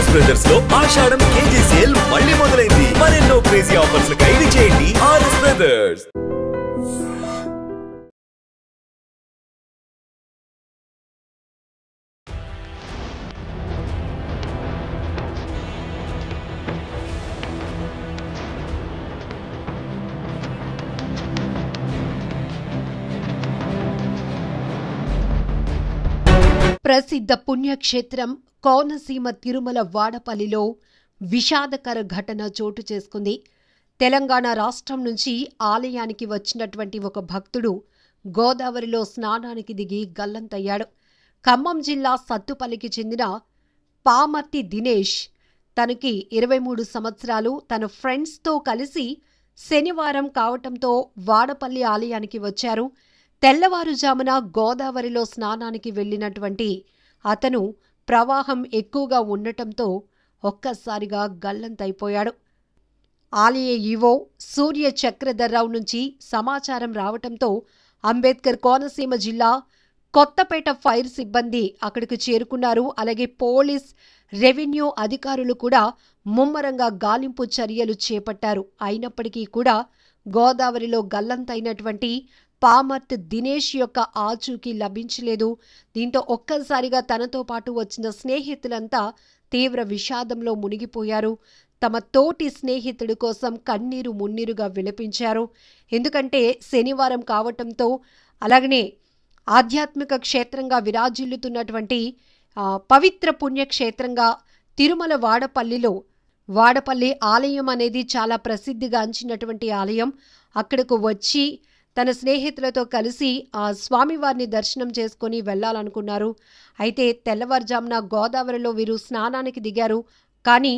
RS brothers లో ఆషాఢం KG sale మళ్ళీ మొదలైంది. మరెన్నో క్రేజీ ఆఫర్స్ ఖైదీ చేయండి ఆర్ఎస్ బ్రదర్స్. ప్రసిద్ధ పుణ్యక్షేత్రం కోనసీమ తిరుమల వాడపల్లిలో విషాదకర ఘటన చోటు చేసుకుంది. తెలంగాణ రాష్ట్రం నుంచి ఆలయానికి వచ్చినటువంటి ఒక భక్తుడు గోదావరిలో స్నానానికి దిగి గల్లంతయ్యాడు. ఖమ్మం జిల్లా సత్తుపల్లికి చెందిన పామర్తి దినేష్ తనకి 23 సంవత్సరాలు తన ఫ్రెండ్స్తో కలిసి శనివారం కావటంతో వాడపల్లి ఆలయానికి వచ్చారు. తెల్లవారుజామున గోదావరిలో స్నానానికి వెళ్లినటువంటి అతను ప్రవాహం ఎక్కువగా ఉండటంతో ఒక్కసారిగా గల్లంతైపోయాడు. ఆలయ ఈవో సూర్య చక్రధర్రావు నుంచి సమాచారం రావటంతో అంబేద్కర్ కోనసీమ జిల్లా కొత్తపేట ఫైర్ సిబ్బంది అక్కడికి చేరుకున్నారు. అలాగే పోలీస్, రెవెన్యూ అధికారులు కూడా ముమ్మరంగా గాలింపు చర్యలు చేపట్టారు. అయినప్పటికీ కూడా గోదావరిలో గల్లంతైనటువంటి పామర్తి దినేష్ యొక్క ఆచూకీ లభించలేదు. దీంతో ఒక్కసారిగా తనతో పాటు వచ్చిన స్నేహితులంతా తీవ్ర విషాదంలో మునిగిపోయారు. తమ తోటి స్నేహితుడి కోసం కన్నీరు మున్నీరుగా విలపించారు. ఎందుకంటే శనివారం కావటంతో అలాగనే ఆధ్యాత్మిక క్షేత్రంగా విరాజిల్లుతున్నటువంటి పవిత్ర పుణ్యక్షేత్రంగా తిరుమల వాడపల్లి ఆలయం అనేది చాలా ప్రసిద్ధిగాంచినటువంటి ఆలయం. అక్కడకు వచ్చి తన స్నేహితులతో కలిసి ఆ స్వామివారిని దర్శనం చేసుకొని వెళ్లాలనుకున్నారు. అయితే తెల్లవారుజామున గోదావరిలో వీరు స్నానానికి దిగారు. కానీ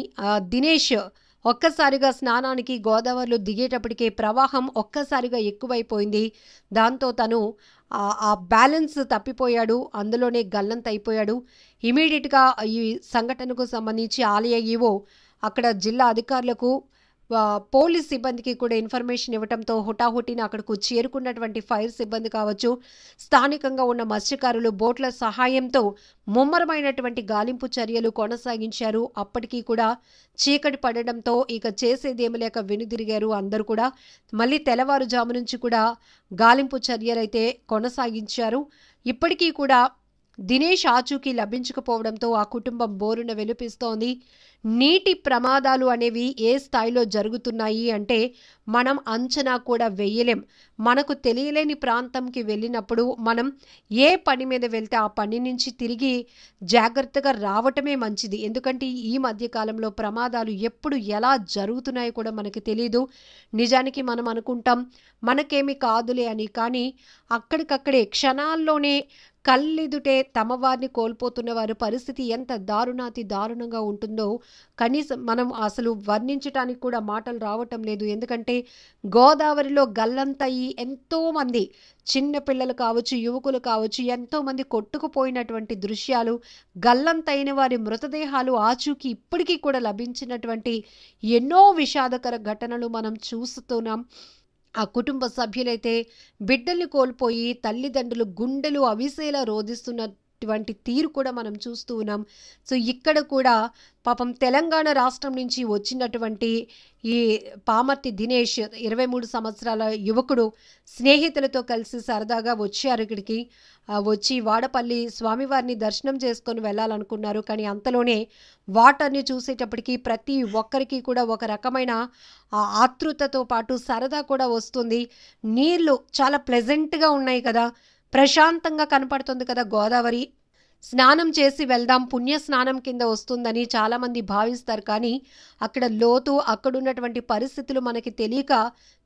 దినేష్ ఒక్కసారిగా స్నానానికి గోదావరిలో దిగేటప్పటికే ప్రవాహం ఒక్కసారిగా ఎక్కువైపోయింది. దాంతో తను ఆ బ్యాలెన్స్ తప్పిపోయాడు. అందులోనే గల్లంతైపోయాడు. ఇమీడియట్గా ఈ సంఘటనకు సంబంధించి ఆలయ ఈవో అక్కడ జిల్లా అధికారులకు, పోలీస్ సిబ్బందికి కూడా ఇన్ఫర్మేషన్ ఇవ్వడంతో హుటాహుటిన అక్కడకు చేరుకున్నటువంటి ఫైర్ సిబ్బంది కావచ్చు, స్థానికంగా ఉన్న మత్స్యకారులు బోట్ల సహాయంతో ముమ్మరమైనటువంటి గాలింపు చర్యలు కొనసాగించారు. అప్పటికీ కూడా చీకటి పడడంతో ఇక చేసేదేమి లేక వెనుదిరిగారు అందరూ కూడా. మళ్ళీ తెల్లవారుజాము నుంచి కూడా గాలింపు చర్యలైతే కొనసాగించారు. ఇప్పటికీ కూడా దినేష్ ఆచూకీ లభించకపోవడంతో ఆ కుటుంబం బోరున విలపిస్తోంది. నీటి ప్రమాదాలు అనేవి ఏ స్థాయిలో జరుగుతున్నాయి అంటే మనం అంచనా కూడా వేయలేం. మనకు తెలియలేని ప్రాంతంకి వెళ్ళినప్పుడు మనం ఏ పని మీద వెళ్తే ఆ పని నుంచి తిరిగి జాగ్రత్తగా రావటమే మంచిది. ఎందుకంటే ఈ మధ్యకాలంలో ప్రమాదాలు ఎప్పుడు ఎలా జరుగుతున్నాయో కూడా మనకి తెలియదు. నిజానికి మనం అనుకుంటాం మనకేమి కాదులే అని, కానీ అక్కడికక్కడే క్షణాల్లోనే కళ్ళెదుటే తమ వారిని కోల్పోతున్న వారి పరిస్థితి ఎంత దారుణంగా ఉంటుందో కనీసం మనం అసలు వర్ణించడానికి కూడా మాటలు రావటం లేదు. ఎందుకంటే గోదావరిలో గల్లంతయి ఎంతోమంది చిన్నపిల్లలు కావచ్చు, యువకులు కావచ్చు, ఎంతోమంది కొట్టుకుపోయినటువంటి దృశ్యాలు, గల్లంతైన వారి మృతదేహాలు ఆచూకీ ఇప్పటికీ కూడా లభించినటువంటి ఎన్నో విషాదకర ఘటనలు మనం చూస్తున్నాం. ఆ కుటుంబ సభ్యులైతే బిడ్డల్ని కోల్పోయి తల్లిదండ్రులు గుండెలు అవిసేలా రోధిస్తున్నటువంటి తీరు కూడా మనం చూస్తూ ఉన్నాం. సో ఇక్కడ కూడా పాపం తెలంగాణ రాష్ట్రం నుంచి వచ్చినటువంటి ఈ పామర్తి దినేష్ 23 సంవత్సరాల యువకుడు స్నేహితులతో కలిసి సరదాగా వచ్చారు. ఇక్కడికి వచ్చి వాడపల్లి స్వామివారిని దర్శనం చేసుకొని వెళ్ళాలనుకున్నారు. కానీ అంతలోనే వాటర్ని చూసేటప్పటికి ప్రతి ఒక్కరికి కూడా ఒక రకమైన ఆతృతతో పాటు సరదా కూడా వస్తుంది. నీళ్లు చాలా ప్లెజెంట్గా ఉన్నాయి కదా, ప్రశాంతంగా కనపడుతుంది కదా గోదావరి, స్నానం చేసి వెళ్దాం, పుణ్య స్నానం కింద వస్తుందని చాలామంది భావిస్తారు. కానీ అక్కడ లోతు, అక్కడున్నటువంటి పరిస్థితులు మనకి తెలియక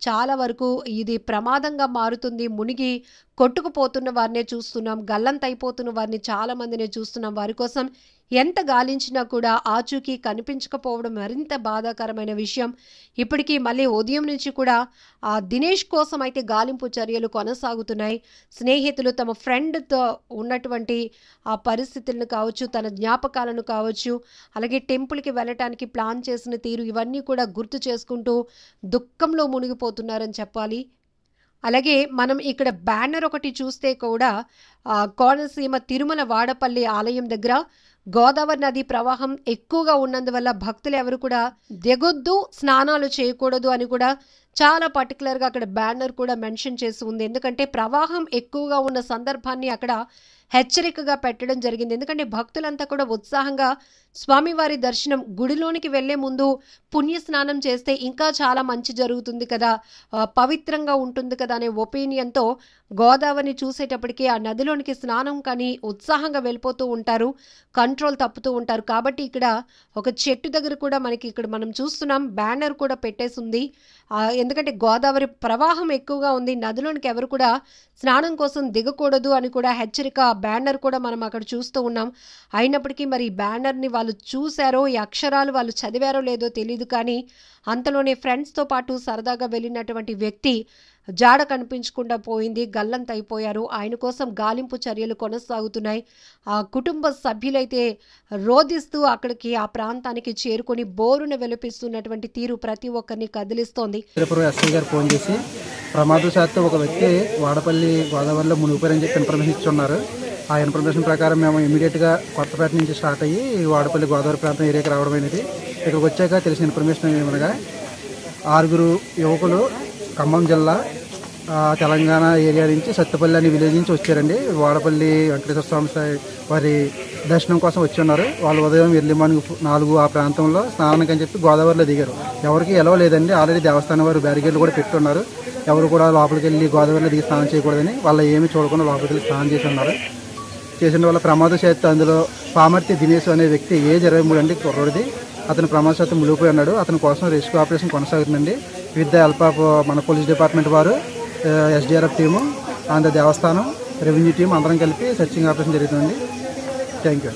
చాలా వరకు ఇది ప్రమాదంగా మారుతుంది. మునిగి కొట్టుకుపోతున్న వారినే చూస్తున్నాం, గల్లంతైపోతున్న వారిని చాలామందినే చూస్తున్నాం. వారి కోసం ఎంత గాలించినా కూడా ఆచూకీ కనిపించకపోవడం మరింత బాధాకరమైన విషయం. ఇప్పటికీ మళ్ళీ ఉదయం నుంచి కూడా ఆ దినేష్ కోసం అయితే గాలింపు చర్యలు కొనసాగుతున్నాయి. స్నేహితులు తమ ఫ్రెండ్తో ఉన్నటువంటి ఆ పరిస్థితులను కావచ్చు, తన జ్ఞాపకాలను కావచ్చు, అలాగే టెంపుల్కి వెళ్ళటానికి ప్లాన్ చేసిన తీరు, ఇవన్నీ కూడా గుర్తు చేసుకుంటూ దుఃఖంలో మునిగిపోతున్నారని చెప్పాలి. అలాగే మనం ఇక్కడ బ్యానర్ ఒకటి చూస్తే కూడా కోనసీమ తిరుమల వాడపల్లి ఆలయం దగ్గర గోదావరి నది ప్రవాహం ఎక్కువగా ఉన్నందువల్ల భక్తులు ఎవరు కూడా దిగొద్దు, స్నానాలు చేయకూడదు అని కూడా చాలా పర్టికులర్గా అక్కడ బ్యానర్ కూడా మెన్షన్ చేసి ఉంది. ఎందుకంటే ప్రవాహం ఎక్కువగా ఉన్న సందర్భాన్ని అక్కడ హెచ్చరికగా పెట్టడం జరిగింది. ఎందుకంటే భక్తులంతా కూడా ఉత్సాహంగా స్వామివారి దర్శనం, గుడిలోనికి వెళ్లే ముందు పుణ్య స్నానం చేస్తే ఇంకా చాలా మంచి జరుగుతుంది కదా, పవిత్రంగా ఉంటుంది కదా అనే ఒపీనియన్తో గోదావరిని చూసేటప్పటికి ఆ నదిలోనికి స్నానం కానీ ఉత్సాహంగా వెళ్ళిపోతూ ఉంటారు, కంట్రోల్ తప్పుతూ ఉంటారు. కాబట్టి ఇక్కడ ఒక చెట్టు దగ్గర కూడా మనకి ఇక్కడ మనం చూస్తున్నాం బ్యానర్ కూడా పెట్టేసి ఉంది. ఎందుకంటే గోదావరి ప్రవాహం ఎక్కువగా ఉంది, నదిలోనికి ఎవరు కూడా స్నానం కోసం దిగకూడదు అని కూడా హెచ్చరిక బ్యానర్ కూడా మనం అక్కడ చూస్తూ ఉన్నాం. అయినప్పటికీ మరి ఈ బ్యానర్ని వాళ్ళు చూశారో, ఈ అక్షరాలు వాళ్ళు చదివారో లేదో తెలియదు, కానీ అంతలోనే ఫ్రెండ్స్తో పాటు సరదాగా వెళ్ళినటువంటి వ్యక్తి జాడ కనిపించకుండా పోయింది, గల్లంత అయిపోయారు. ఆయన కోసం గాలింపు చర్యలు కొనసాగుతున్నాయి. ఆ కుటుంబ సభ్యులైతే రోధిస్తూ అక్కడికి ఆ ప్రాంతానికి చేరుకొని బోరున వెలిపిస్తున్నటువంటి తీరు ప్రతి ఒక్కరిని కదిలిస్తోంది. ఎస్ఐ గారు ఫోన్ చేసి ప్రమాదశాత్తు ఒక వ్యక్తి వాడపల్లి గోదావరిలో మునిగిపోయారని చెప్పి ఇన్ఫర్మేషన్ ఇచ్చున్నారు. ఆ ఇన్ఫర్మేషన్ ప్రకారం మేము ఇమీడియట్గా కొత్తపేట నుంచి స్టార్ట్ అయ్యి వాడపల్లి గోదావరి ప్రాంతం ఏరియాకి రావడం అనేది. ఇక్కడికి వచ్చాక తెలిసిన ఇన్ఫర్మేషన్ ఏమనగా 6 యువకులు ఖమ్మం జిల్లా తెలంగాణ ఏరియా నుంచి సత్తుపల్లి అనే విలేజ్ నుంచి వచ్చారండి. వాడపల్లి వెంకటేశ్వర స్వామి వారి దర్శనం కోసం వచ్చి ఉన్నారు. వాళ్ళు ఉదయం ఎర్లీ మార్నింగ్ 4 ఆ ప్రాంతంలో స్నానానికి అని చెప్పి గోదావరిలో దిగారు. ఎవరికి ఎలవ లేదండి. ఆల్రెడీ దేవస్థానం వారు బ్యారికేడ్లు కూడా పెట్టున్నారు. ఎవరు కూడా లోపలికి వెళ్ళి గోదావరిలో దిగి స్నానం చేయకూడదని వాళ్ళు ఏమీ చూడకుండా లోపలికి వెళ్ళి స్నానం చేసి ఉన్నారు. చేసిన వల్ల ప్రమాదశాత్తు అందులో పామర్తి దినేష్ అనే వ్యక్తి ఏజ్ 23 అండి, కుర్రోడిది. అతను ప్రమాదశాత్తు మునిగిపోయి ఉన్నాడు. అతని కోసం రెస్క్యూ ఆపరేషన్ కొనసాగుతుందండి. విత్ ద హెల్ప్ ఆఫ్ మన పోలీస్ డిపార్ట్మెంట్ వారు, SDRF టీము, అండ్ దేవస్థానం రెవెన్యూ టీం అందరం కలిపి సెర్చింగ్ ఆపరేషన్ జరుగుతుంది. Thank you.